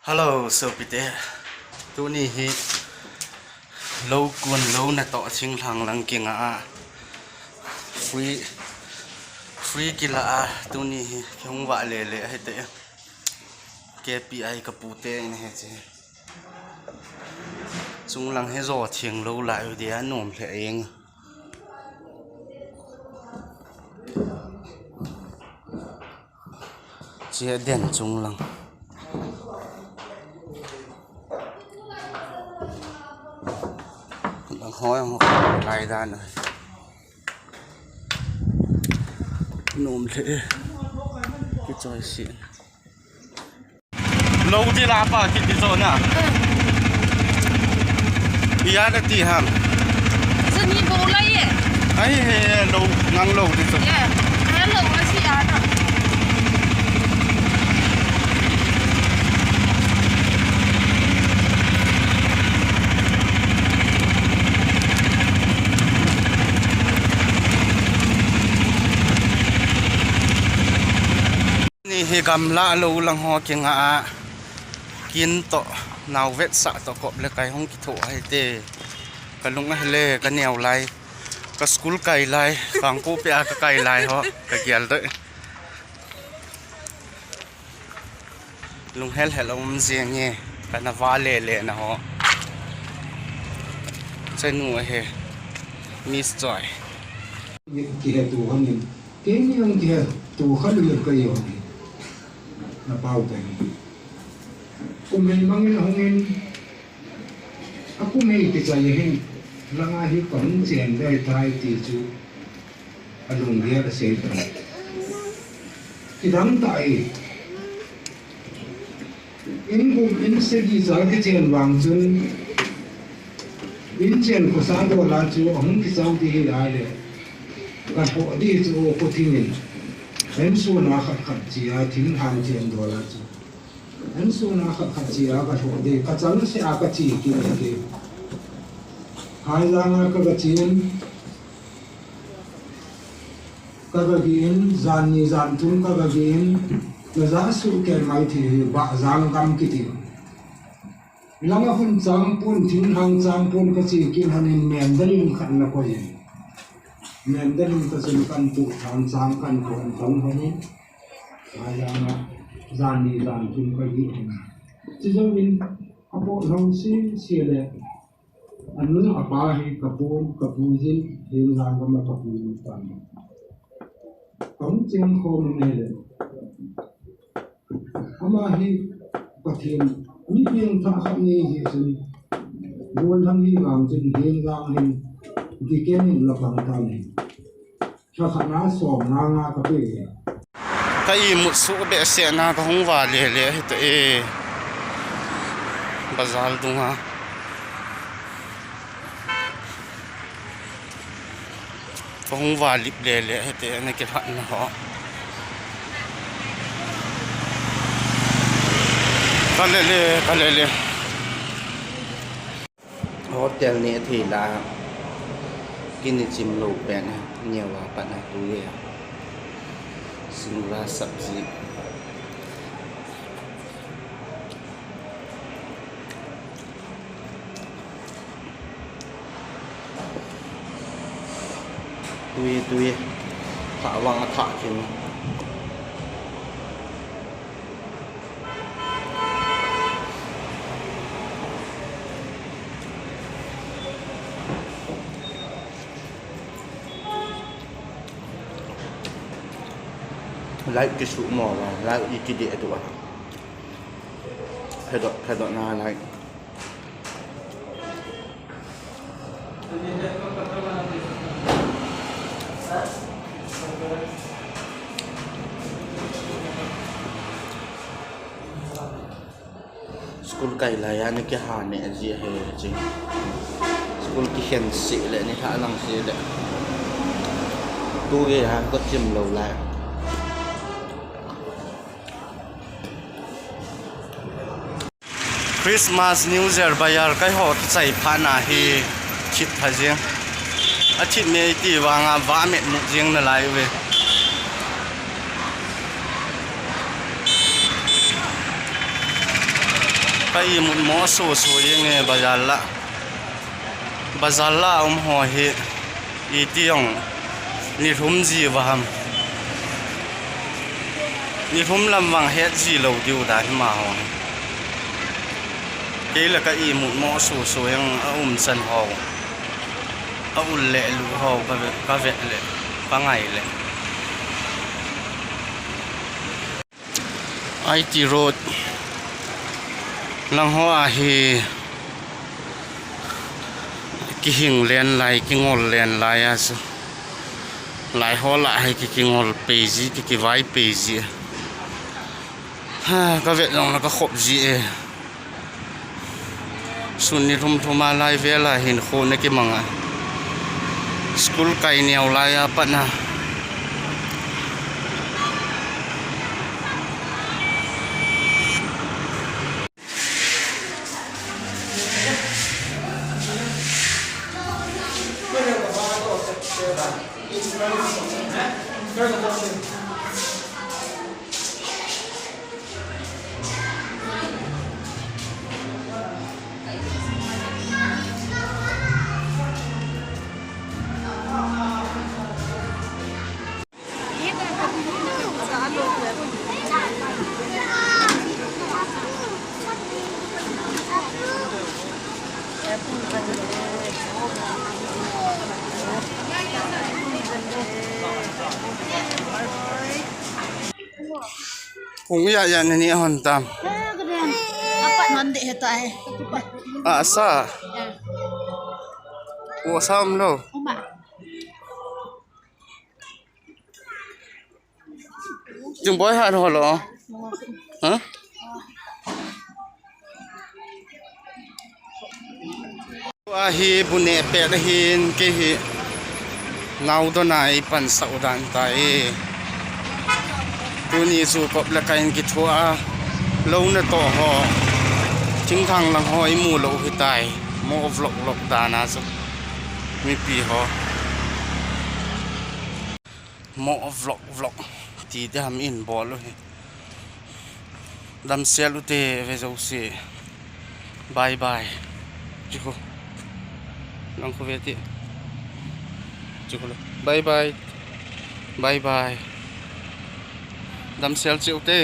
Hello, so pite. Tu ni hi lâu cuốn lâu na to ching thang lang king a. Free kila a tu ni hi kyong wa le le he te. KPI ka pute in he che. Chung lang he zo thing lâu lại dia nom the eng. Chia den chung lang. Hỏi không lại ra nữa nôm thế cái trò xịn lâu thì là ba cái gì nè ý là gì hả dân đi bộ lấy ấy lâu ngang lâu thì rồi ai lâu là gì à hi gam la lo lang ho king a kin to naw vet sa to kop le kai hong ki tho hai te kalung a hele ka neu lai ka school kai lai kang pu pya ka kai lai ho ka gyal de lung hel zieng nge ka na va le na ho chenu he miss joy ki he tu han ni ke ni ang ki he tu khan lu ka yo ni na pau te kum men mangin hongin aku mei ti chai hin langa hi kon chen dai thai ti chu alung dia ka se ta ki dang tai in se gi za ke chen wang chun in chen ko sa do la chu hong ki chau ti lai le ka po di chu ko thingin em su na khát chia thính hàng tiền đô la chứ em su na khát chia cái chỗ đi cái chân sẽ cái chi kia kia hai lang cái chuyện cái chuyện gian tung cái chuyện là giá sự kiện mai thì bạ giang cam cái gì lăng ở phần giang pun thính hàng giang pun cái chi kia hành miền đất khăn là có gì miền đất ta sẽ căn tụ thang sang căn còn sống hơn nhé ai rằng là gian chung cái gì chỉ cho mình bộ lòng xí lệ anh muốn ở ba hay cặp bún gì hiện rằng có mà cặp bún toàn cống chân khôn này đấy ama hi pathin ni yang tha kham ni hi sun bol ham hi wang chân hiện rằng hình di ken la bang ta ni cha khana som nga ka pe kai mu su be se na ka hong wa le he te bazal dunga ka hong wa lip le he te na ke phan na ho ka le hotel ni thì là kinh chim lô bèn nhiều bạn này túi sinh ra sabzi túi thả vàng thả kim lại cái số mỏ và lại ý cái địa tụi thay đổi nào lại school cái là anh cái hàng này gì hay chứ school cái hiện sĩ lại này khá năng sĩ lại tôi cái hàng có chìm lâu lại Christmas New Year bayar kai ho chai phana hi chit phajeng a chit me ti wanga wa met mu jeng na lai we cái một mỏ sổ sổ nghe bazar la ho he i tiang ni thum gì vam ni thum lam wang het gì lâu diu dan ma ho cái là cái một mỏ sổ sổ yang san ho lệ lu ho ka vet lệ ka ngai lệ IT road lang ho hi ki hing len lai ki ngol len lai as lai ho la hai ki ngol pe ji ki vai pe ji ha ka vet long la ka khop ji e sun ni thuma lai ve la hin kho ne ki manga school kai niaw lai a pa na kung ya ni hon tam Apa nanti hetai? sa wo sam lo Oma. chung boy ha ho lo hả wa hi bune pe da hin ke hi ngau do nai pan sau dan tai tu ni su kop la kain ki thua lâu na to ho chính thằng lang ho i mu lo hi tai mo vlog da na so mi pi ho mo vlog ti dam in bol lo hi dam sel u te ve zo se bye bye chiko lang ko ve ti chiko bye bye dam sel cheu te